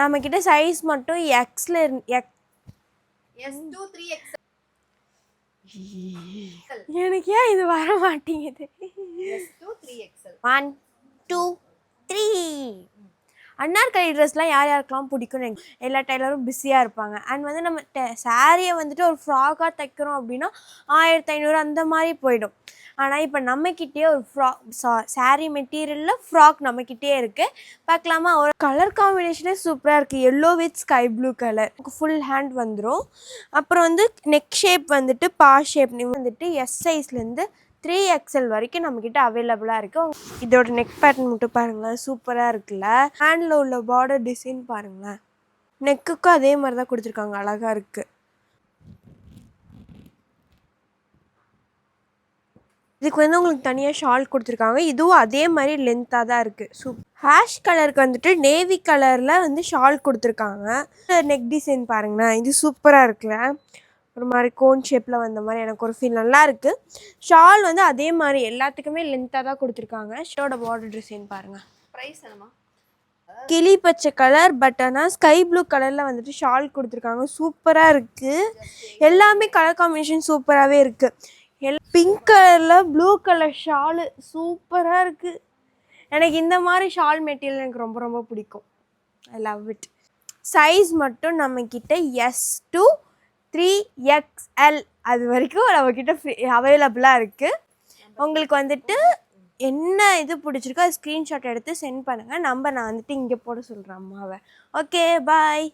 நம்மக்கிட்ட சைஸ் மட்டும் எக்ஸில் S2 3XL. எனக்கு ஏன் இது வர மாட்டேங்குது. S2 3XL. 1 2 3. அன்னார்கலி ட்ரெஸ்லாம் யார் யாருக்கெல்லாம் பிடிக்கும்னு எல்லா டெய்லரும் பிஸியாக இருப்பாங்க. அண்ட் வந்து நம்ம சாரியை வந்துட்டு ஒரு ஃப்ராக்காக தைக்கிறோம் அப்படின்னா 1500 அந்த மாதிரி போயிடும். ஆனால் இப்போ நம்மக்கிட்டே ஒரு சாரீ மெட்டீரியலில் ஃப்ராக் நம்மக்கிட்டே இருக்குது. பார்க்கலாமா? ஒரு கலர் காம்பினேஷனே சூப்பராக இருக்குது. Yellow with sky blue colour. Full hand வந்துடும். அப்புறம் வந்து நெக் ஷேப் வந்துட்டு பா ஷேப் வந்துட்டு எஸ் சைஸ்லேருந்து 3XL வரைக்கும் நம்மக்கிட்ட அவைலபிளாக இருக்குது. இதோட நெக் பேட்டர்ன் மட்டும் பாருங்களேன், சூப்பராக இருக்குல்ல. ஹேண்டில் உள்ள பார்டர் டிசைன் பாருங்களேன். நெக்குக்கும் அதே மாதிரி தான் கொடுத்துருக்காங்க, அழகாக இருக்குது. இதுக்கு வந்து உங்களுக்கு தனியாக ஷால் கொடுத்துருக்காங்க. இதுவும் அதே மாதிரி லென்த்தாக தான் இருக்குது. ஹேஷ் கலருக்கு வந்துட்டு நேவி கலரில் வந்து ஷால் கொடுத்துருக்காங்க. நெக் டிசைன் பாருங்களேன், இது சூப்பராக இருக்குல்ல. ஒரு மாதிரி கோன் ஷேப்பில் வந்த மாதிரி எனக்கு ஒரு ஃபீல் நல்லா இருக்குது. ஷால் வந்து அதே மாதிரி எல்லாத்துக்குமே லென்த்தாக தான் கொடுத்துருக்காங்க. ஷர்ட்டோட பார்டர் டிசைன் பாருங்கள். ப்ரைஸ் என்னமா? கிளி பச்சை கலர், பட் ஆனால் ஸ்கை ப்ளூ கலரில் வந்துட்டு ஷால் கொடுத்துருக்காங்க. சூப்பராக இருக்குது. எல்லாமே கலர் காம்பினேஷன் சூப்பராகவே இருக்குது. பிங்க் கலரில் ப்ளூ கலர் ஷாலு சூப்பராக இருக்குது. எனக்கு இந்த மாதிரி ஷால் மெட்டீரியல் எனக்கு ரொம்ப ரொம்ப பிடிக்கும். I love it. சைஸ் மட்டும் நம்மக்கிட்ட S2 3XL அது வரைக்கும் நம்மக்கிட்ட அவைலபிளாக இருக்குது. உங்களுக்கு வந்துட்டு என்ன இது பிடிச்சிருக்கோ அது ஸ்க்ரீன்ஷாட் எடுத்து சென்ட் பண்ணுங்கள். நான் வந்துட்டு இங்கே போட சொல்கிறேன் அம்மாவை. ஓகே, பாய்.